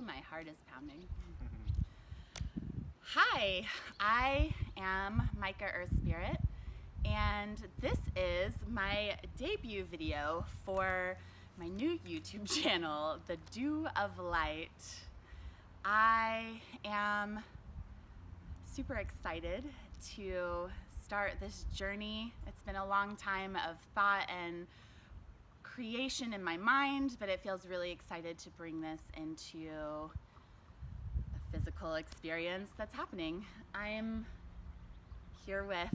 Ooh, my heart is pounding. Hi, I am Mika Earthspirit, and this is my debut video for my new YouTube channel, The Dew of Light. I am super excited to start this journey. It's been a long time of thought and creation in my mind, but it feels really excited to bring this into a physical experience that's happening. I'm here with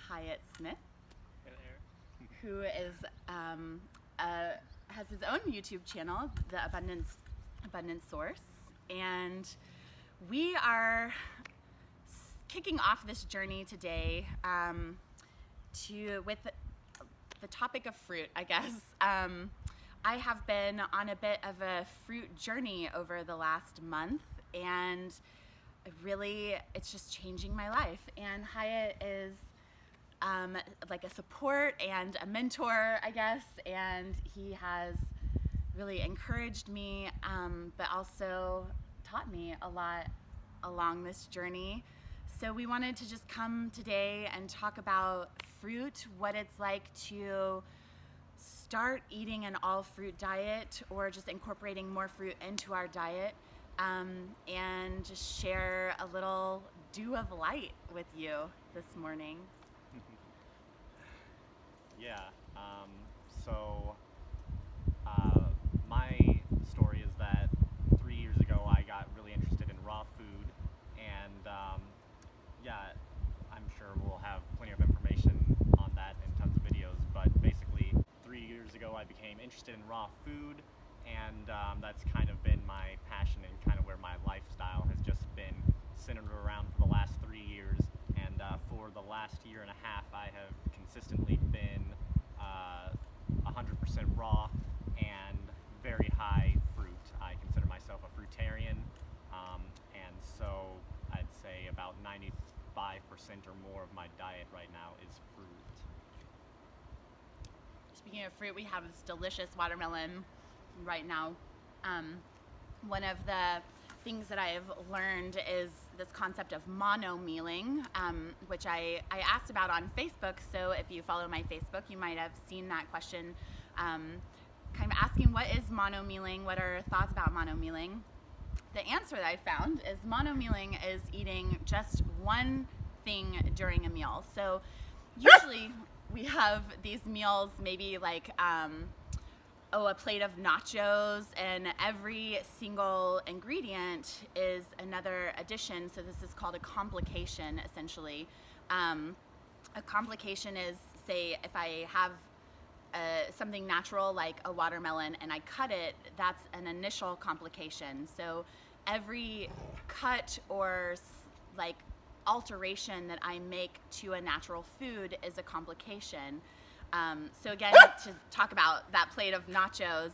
Hyatt Smith, who is has his own YouTube channel, The Abundance Source, and we are kicking off this journey today with the topic of fruit, I guess. I have been on a bit of a fruit journey over the last month, and really, it's just changing my life. And Hyatt is like a support and a mentor, I guess, and he has really encouraged me, but also taught me a lot along this journey. So we wanted to just come today and talk about fruit, what it's like to start eating an all-fruit diet or just incorporating more fruit into our diet, and just share a little dew of light with you this morning. Yeah, my story is that 3 years ago I got really interested in raw food, and yeah, I'm sure we'll have plenty of information on that in tons of videos, but basically 3 years ago I became interested in raw food, and that's kind of been my passion and kind of where my lifestyle has just been centered around for the last 3 years. And for the last year and a half I have consistently been 100% raw and very high fruit. I consider myself a fruitarian, and so I'd say about 95% or more of my diet right now is fruit. Speaking of fruit, we have this delicious watermelon right now. One of the things that I've learned is this concept of mono-mealing, which I asked about on Facebook. So if you follow my Facebook, you might have seen that question, kind of asking what is mono-mealing, what are thoughts about mono-mealing. The answer that I found is mono-mealing is eating just one thing during a meal. So usually we have these meals, maybe like a plate of nachos, and every single ingredient is another addition. So this is called a complication, essentially. A complication is, say, if I have something natural like a watermelon and I cut it, that's an initial complication. So every cut or like alteration that I make to a natural food is a complication. So again, to talk about that plate of nachos,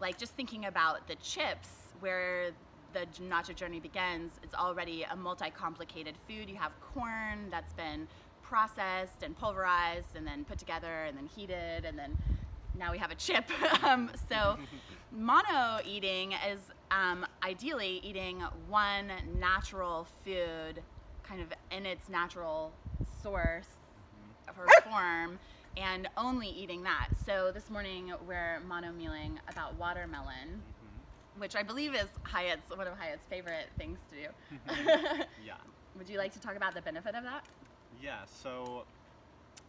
like just thinking about the chips, where the nacho journey begins, it's already a multi-complicated food. You have corn that's been processed and pulverized and then put together and then heated, and then now we have a chip. So mono eating is ideally eating one natural food kind of in its natural source or form, and only eating that. So this morning we're mono-mealing about watermelon, which I believe is one of Hyatt's favorite things to do. Yeah. Would you like to talk about the benefit of that? Yeah, so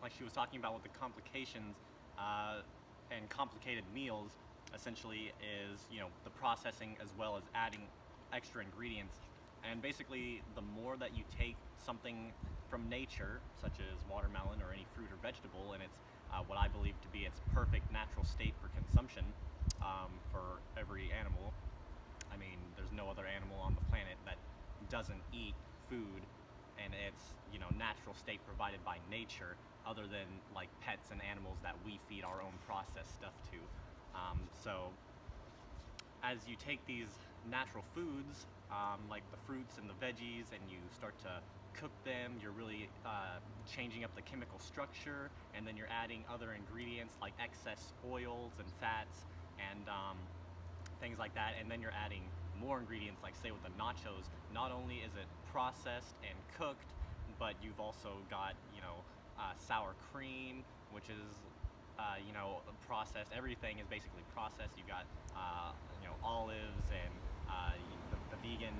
like she was talking about with the complications and complicated meals essentially is, the processing as well as adding extra ingredients. And basically, the more that you take something from nature, such as watermelon or any fruit or vegetable, and it's what I believe to be its perfect natural state for consumption for every animal. I mean, there's no other animal on the planet that doesn't eat food and its natural state provided by nature, other than like pets and animals that we feed our own processed stuff to. So as you take these natural foods, like the fruits and the veggies, and you start to cook them, you're really changing up the chemical structure, and then you're adding other ingredients like excess oils and fats and things like that, and then you're adding more ingredients, like say with the nachos, not only is it processed and cooked, but you've also got, sour cream, which is, processed. Everything is basically processed. You got, olives and the vegan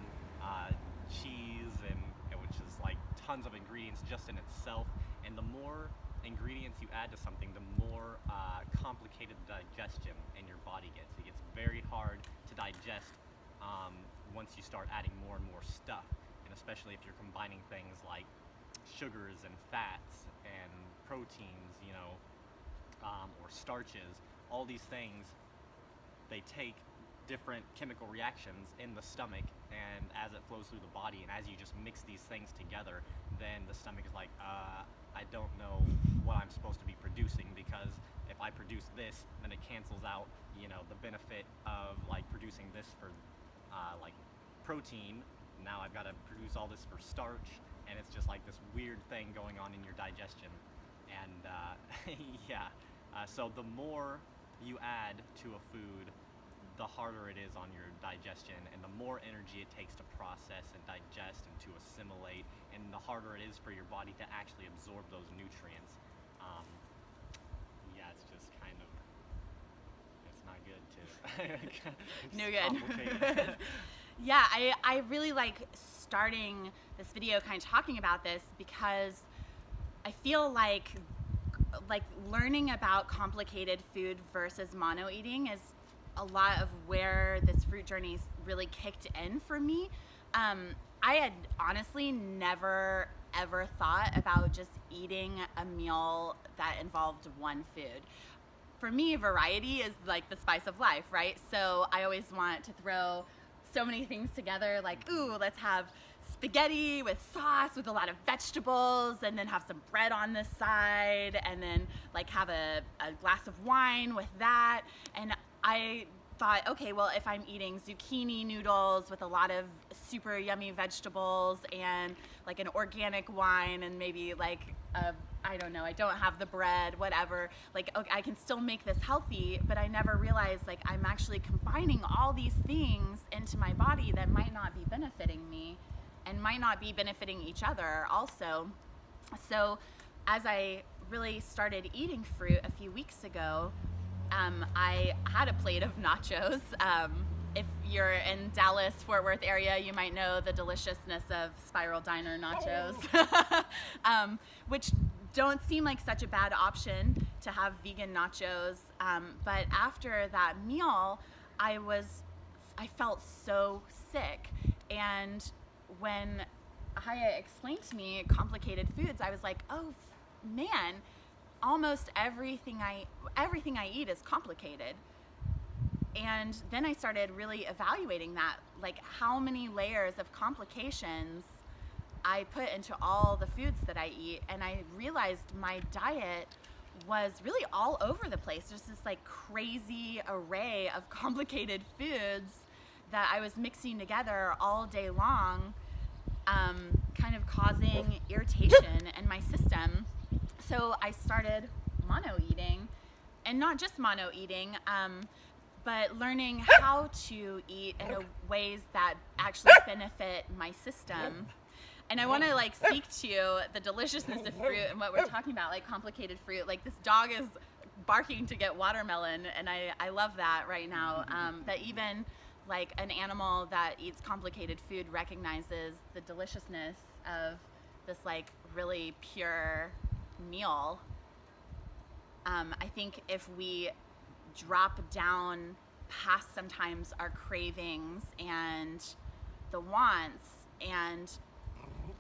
cheese, and which is like tons of ingredients just in itself. And the more ingredients you add to something, the more complicated the digestion in your body gets. It gets very hard to digest once you start adding more and more stuff, and especially if you're combining things like sugars and fats and proteins, or starches. All these things, they take different chemical reactions in the stomach, and as it flows through the body, and as you just mix these things together, then the stomach is like, I don't know what I'm supposed to be producing, because if I produce this, then it cancels out, the benefit of like producing this for like protein. Now I've got to produce all this for starch, and it's just like this weird thing going on in your digestion. And so the more you add to a food, the harder it is on your digestion, and the more energy it takes to process and digest and to assimilate, and the harder it is for your body to actually absorb those nutrients. It's just kind of, it's not good to No good. complicate. Yeah, I really like starting this video kind of talking about this, because I feel like learning about complicated food versus mono eating is a lot of where this fruit journey's really kicked in for me. I had honestly never ever thought about just eating a meal that involved one food. For me, variety is like the spice of life, right? So I always want to throw so many things together, like, ooh, let's have spaghetti with sauce with a lot of vegetables, and then have some bread on this side, and then like have a glass of wine with that. And I thought, okay, well, if I'm eating zucchini noodles with a lot of super yummy vegetables and like an organic wine, and maybe like I don't know, I don't have the bread, whatever, like, okay, I can still make this healthy. But I never realized like I'm actually combining all these things into my body that might not be benefiting me and might not be benefiting each other also. So as I really started eating fruit a few weeks ago, I had a plate of nachos. If you're in Dallas, Fort Worth area, you might know the deliciousness of Spiral Diner nachos, which don't seem like such a bad option to have vegan nachos. But after that meal, I felt so sick. And when Hyatt explained to me complicated foods, I was like, oh man, almost everything I eat is complicated. And then I started really evaluating that, like how many layers of complications I put into all the foods that I eat. And I realized my diet was really all over the place. Just this like crazy array of complicated foods that I was mixing together all day long, kind of causing irritation in my system. So I started mono eating, and not just mono eating, but learning how to eat in ways that actually benefit my system. And I want to like speak to the deliciousness of fruit and what we're talking about, like complicated fruit. Like this dog is barking to get watermelon, and I love that right now. That even like an animal that eats complicated food recognizes the deliciousness of this like really pure meal. I think if we drop down past sometimes our cravings and the wants and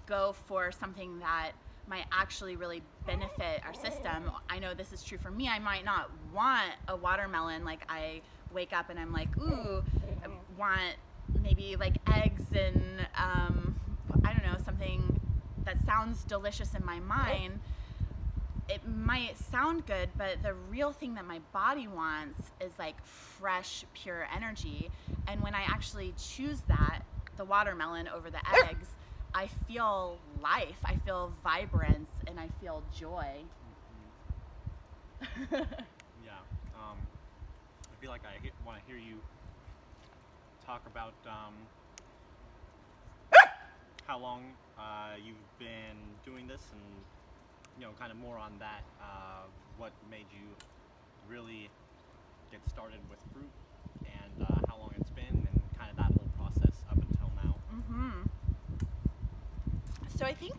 go for something that might actually really benefit our system. I know this is true for me. I might not want a watermelon. Like I wake up and I'm like, ooh, I want maybe like eggs and I don't know, something that sounds delicious in my mind. It might sound good, but the real thing that my body wants is like fresh, pure energy. And when I actually choose that, the watermelon over the eggs, I feel life, I feel vibrance, and I feel joy. Yeah, I feel like I want to hear you talk about how long you've been doing this, and kind of more on that. What made you really get started with fruit, and how long it's been, and kind of that whole process up until now. So I think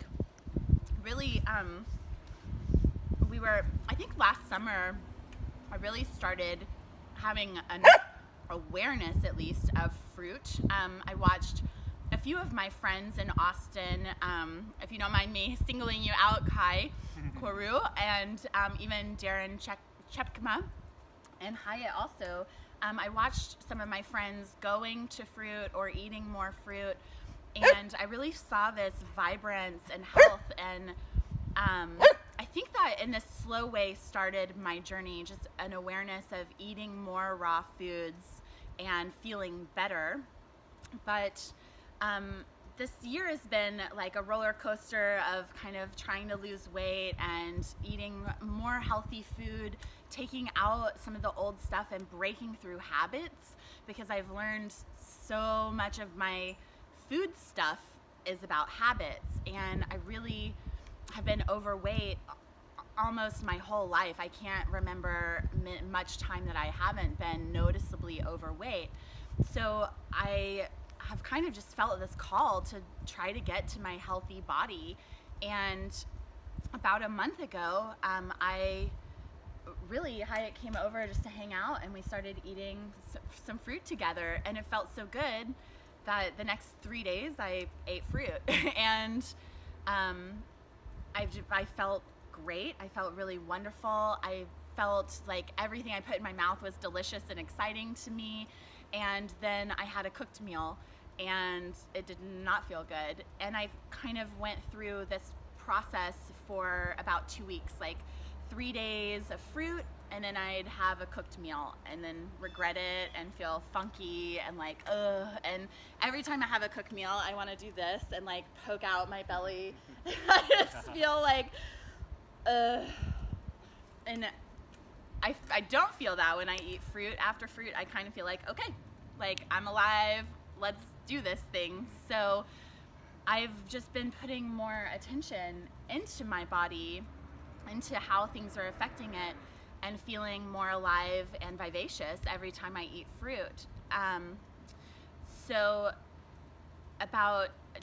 really I think last summer I really started having an awareness, at least, of fruit. I watched a few of my friends in Austin, if you don't mind me singling you out, Kai Koru, and even Darren Chepkema and Hyatt also. I watched some of my friends going to fruit or eating more fruit, and I really saw this vibrance and health, and I think that in this slow way started my journey, just an awareness of eating more raw foods and feeling better. But this year has been like a roller coaster of kind of trying to lose weight and eating more healthy food, taking out some of the old stuff and breaking through habits, because I've learned so much of my food stuff is about habits, and I really have been overweight almost my whole life. I can't remember much time that I haven't been noticeably overweight. So I have kind of just felt this call to try to get to my healthy body. And about a month ago, Hyatt came over just to hang out, and we started eating some fruit together, and it felt so good that the next 3 days I ate fruit. And I felt great. I felt really wonderful. I felt like everything I put in my mouth was delicious and exciting to me. And then I had a cooked meal, and it did not feel good. And I kind of went through this process for about 2 weeks, like 3 days of fruit, and then I'd have a cooked meal and then regret it and feel funky and like, ugh. And every time I have a cooked meal, I want to do this and like poke out my belly. I just feel like, ugh. And I don't feel that when I eat fruit. After fruit, I kind of feel like, okay, like I'm alive, let's do this thing. So I've just been putting more attention into my body, into how things are affecting it, and feeling more alive and vivacious every time I eat fruit. So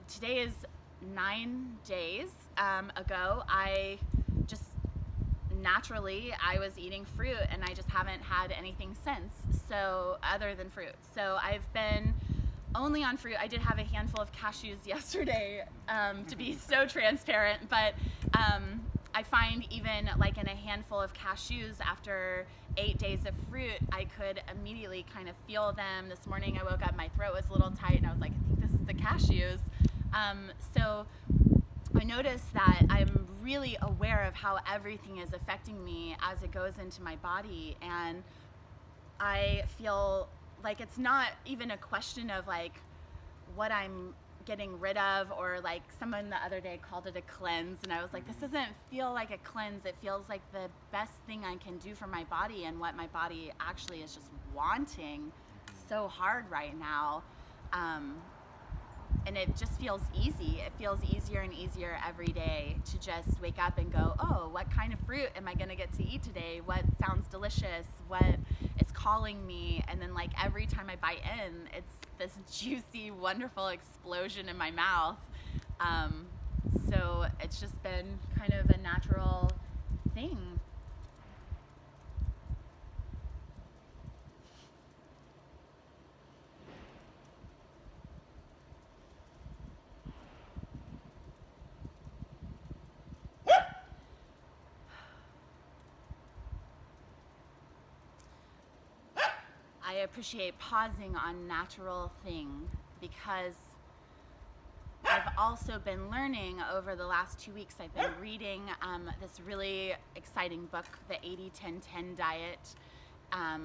today is 9 days ago, I was eating fruit, and I just haven't had anything since, so other than fruit. So I've been only on fruit. I did have a handful of cashews yesterday, to be so transparent, but I find even like in a handful of cashews after 8 days of fruit, I could immediately kind of feel them. This morning I woke up, my throat was a little tight, and I was like, I think this is the cashews. So I noticed that I'm really aware of how everything is affecting me as it goes into my body, and I feel like it's not even a question of like what I'm getting rid of, or like someone the other day called it a cleanse, and I was like, this doesn't feel like a cleanse. It feels like the best thing I can do for my body, and what my body actually is just wanting so hard right now. And it just feels easy. It feels easier and easier every day to just wake up and go, oh, what kind of fruit am I going to get to eat today? What sounds delicious? What is calling me? And then like every time I bite in, it's this juicy, wonderful explosion in my mouth. So it's just been kind of a natural thing. I appreciate pausing on natural thing, because I've also been learning over the last 2 weeks. I've been reading this really exciting book, The 80-10-10 Diet,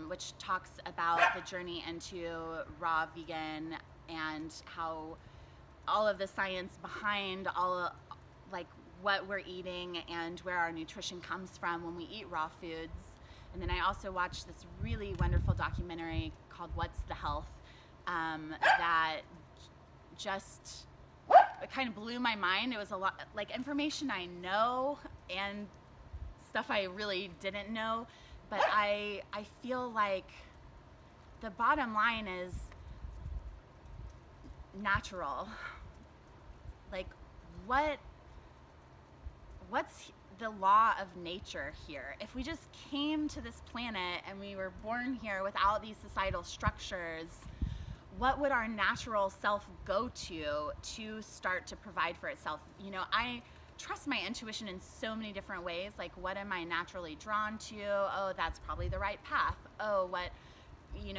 which talks about the journey into raw vegan and how all of the science behind like what we're eating and where our nutrition comes from when we eat raw foods. And then I also watched this really wonderful documentary called What's the Health, that just it kind of blew my mind. It was a lot like information I know and stuff I really didn't know, but I feel like the bottom line is natural. Like what's the law of nature here? If we just came to this planet and we were born here without these societal structures, what would our natural self go to start to provide for itself? You know, I trust my intuition in so many different ways. Like, what am I naturally drawn to? Oh, that's probably the right path. Oh,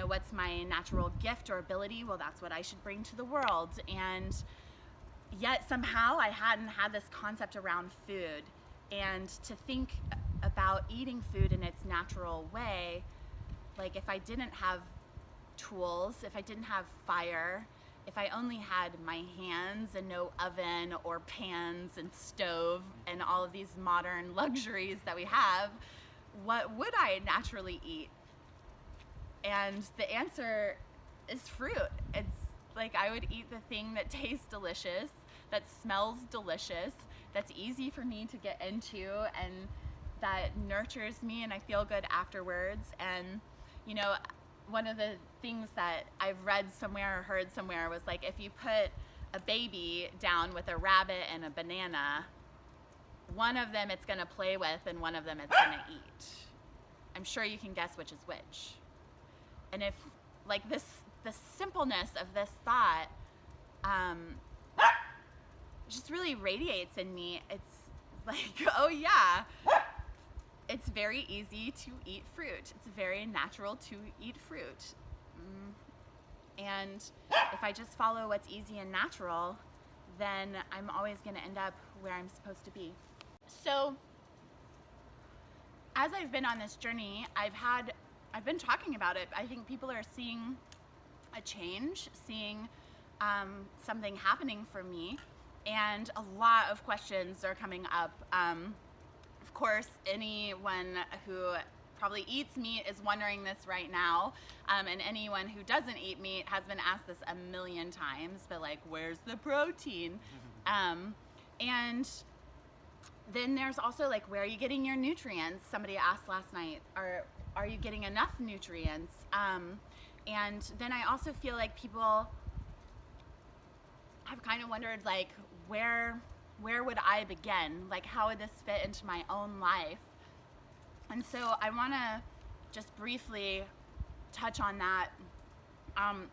what's my natural gift or ability? Well, that's what I should bring to the world. And yet somehow I hadn't had this concept around food. And to think about eating food in its natural way, like if I didn't have tools, if I didn't have fire, if I only had my hands and no oven or pans and stove and all of these modern luxuries that we have, what would I naturally eat? And the answer is fruit. It's like I would eat the thing that tastes delicious, that smells delicious, that's easy for me to get into, and that nurtures me and I feel good afterwards. And, you know, one of the things that I've read somewhere or heard somewhere was like, if you put a baby down with a rabbit and a banana, one of them it's going to play with and one of them it's going to eat. I'm sure you can guess which is which. And if, like, the simpleness of this thought just really radiates in me. It's like, oh yeah, it's very easy to eat fruit. It's very natural to eat fruit. And if I just follow what's easy and natural, then I'm always going to end up where I'm supposed to be. So as I've been on this journey, I've been talking about it. I think people are seeing a change, seeing something happening for me, and a lot of questions are coming up. Of course, anyone who probably eats meat is wondering this right now, and anyone who doesn't eat meat has been asked this a million times, but like, where's the protein? And then there's also like, where are you getting your nutrients? Somebody asked last night, are you getting enough nutrients? And then I also feel like people have kind of wondered, like, where would I begin? Like, how would this fit into my own life? And so I want to just briefly touch on that.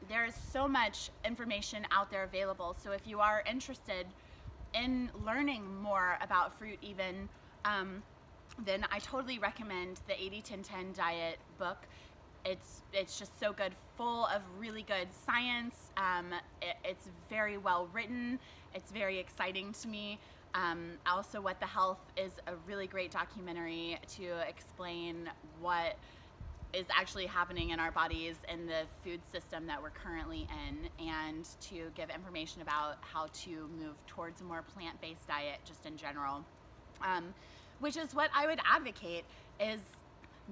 There is so much information out there available. So if you are interested in learning more about fruit even, then I totally recommend the 80-10-10 diet book. It's just so good, full of really good science. It's very well written. It's very exciting to me. Also, What the Health is a really great documentary to explain what is actually happening in our bodies and the food system that we're currently in, and to give information about how to move towards a more plant-based diet just in general, which is what I would advocate, is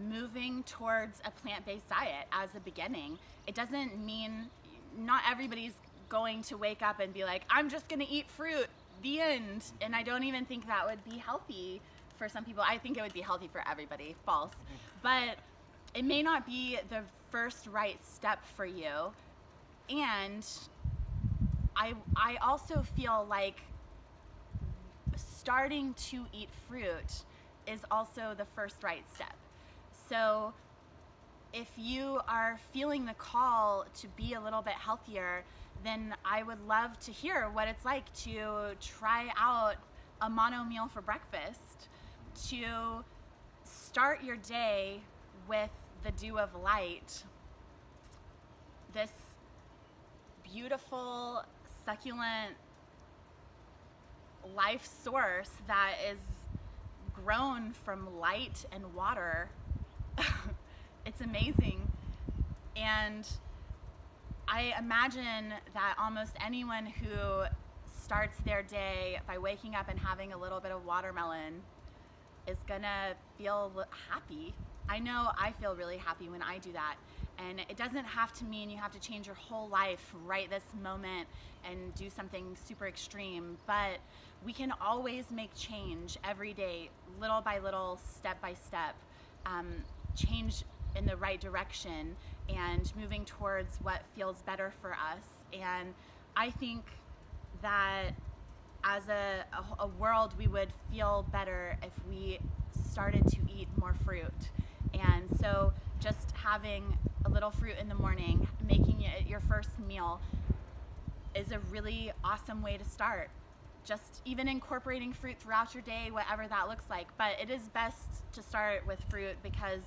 moving towards a plant-based diet as a beginning. It doesn't mean, not everybody's going to wake up and be like, I'm just going to eat fruit, the end. And I don't even think that would be healthy for some people. I think it would be healthy for everybody. False. But it may not be the first right step for you. And I also feel like starting to eat fruit is also the first right step. So if you are feeling the call to be a little bit healthier, then I would love to hear what it's like to try out a mono meal for breakfast, to start your day with the dew of light, this beautiful, succulent life source that is grown from light and water. It's amazing. And I imagine that almost anyone who starts their day by waking up and having a little bit of watermelon is gonna feel happy. I know I feel really happy when I do that. And it doesn't have to mean you have to change your whole life right this moment and do something super extreme, but we can always make change every day, little by little, step by step, change in the right direction and moving towards what feels better for us. And I think that as a world, we would feel better if we started to eat more fruit. And so just having a little fruit in the morning, making it your first meal, is a really awesome way to start. Just even incorporating fruit throughout your day, whatever that looks like. But it is best to start with fruit because,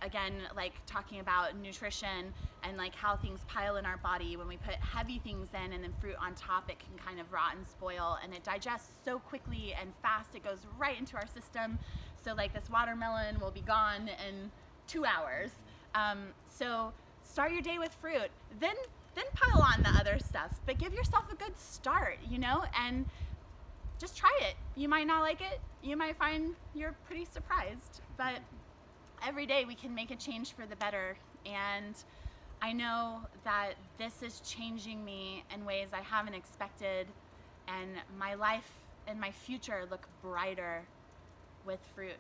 again, like talking about nutrition and like how things pile in our body, when we put heavy things in and then fruit on top, it can kind of rot and spoil, and it digests so quickly and fast, it goes right into our system. So like this watermelon will be gone in 2 hours. So start your day with fruit, then pile on the other stuff, but give yourself a good start, you know, and just try it. You might not like it, you might find you're pretty surprised, but every day we can make a change for the better. And I know that this is changing me in ways I haven't expected, and my life and my future look brighter with fruit.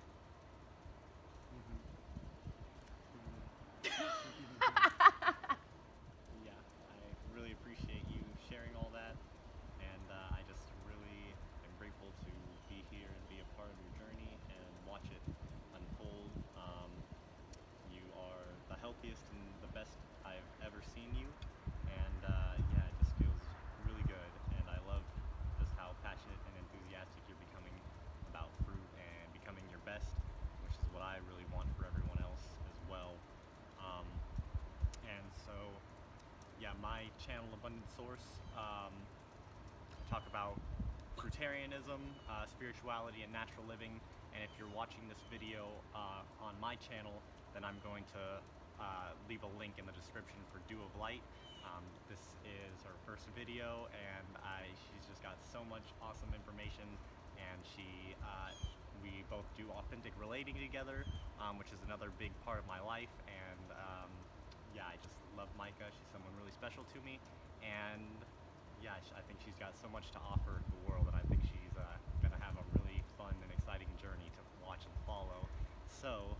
Yeah, I really appreciate you sharing all that, and I just really am grateful to be here and be a part of your journey and watch it unfold. You are the healthiest and the best I've ever seen you, and yeah, it just feels really good, and I love just how passionate and enthusiastic you're becoming about fruit and becoming your best, which is what I really want for everyone else as well. And so, yeah, my channel, Abundant Source, I talk about Fruitarianism, spirituality, and natural living. And if you're watching this video on my channel, then I'm going to leave a link in the description for Dew of Light. This is her first video, and she's just got so much awesome information, and we both do authentic relating together, which is another big part of my life. And yeah, I just love Mika. She's someone really special to me, and yeah, I think she's got so much to offer the world, and I think she's gonna have a really fun and exciting journey to watch and follow. So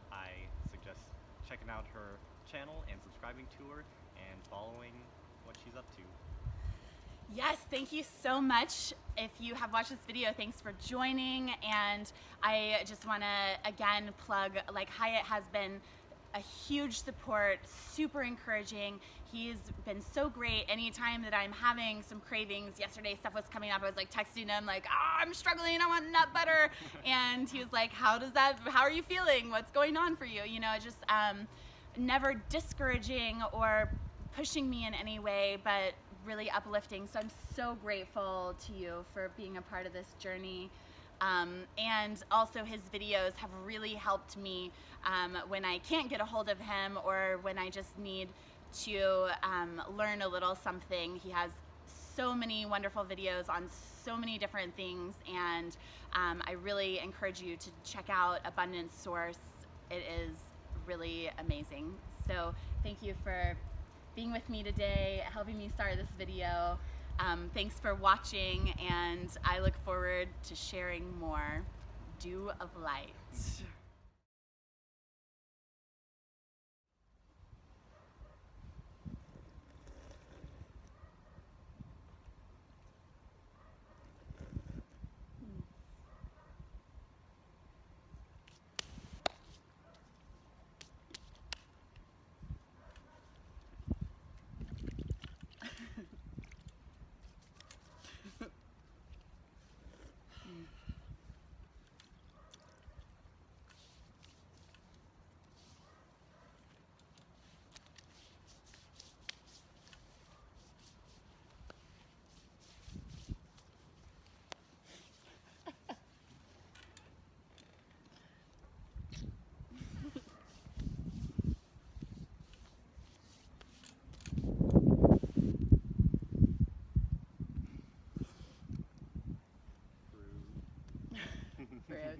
I suggest checking out her channel and subscribing to her and following what she's up to. Yes, thank you so much. If you have watched this video, thanks for joining. And I just want to again plug, like, Hyatt has been a huge support, super encouraging. He's been so great. Anytime that I'm having some cravings, yesterday stuff was coming up, I was like texting him like, I'm struggling, I want nut butter. And he was like, how are you feeling? What's going on for you? You know, just never discouraging or pushing me in any way, but really uplifting. So I'm so grateful to you for being a part of this journey. And also his videos have really helped me when I can't get a hold of him or when I just need to learn a little something. He has so many wonderful videos on so many different things, and I really encourage you to check out Abundant Source. It is really amazing. So thank you for being with me today, helping me start this video. Thanks for watching, and I look forward to sharing more. Dew of Light. Fruit.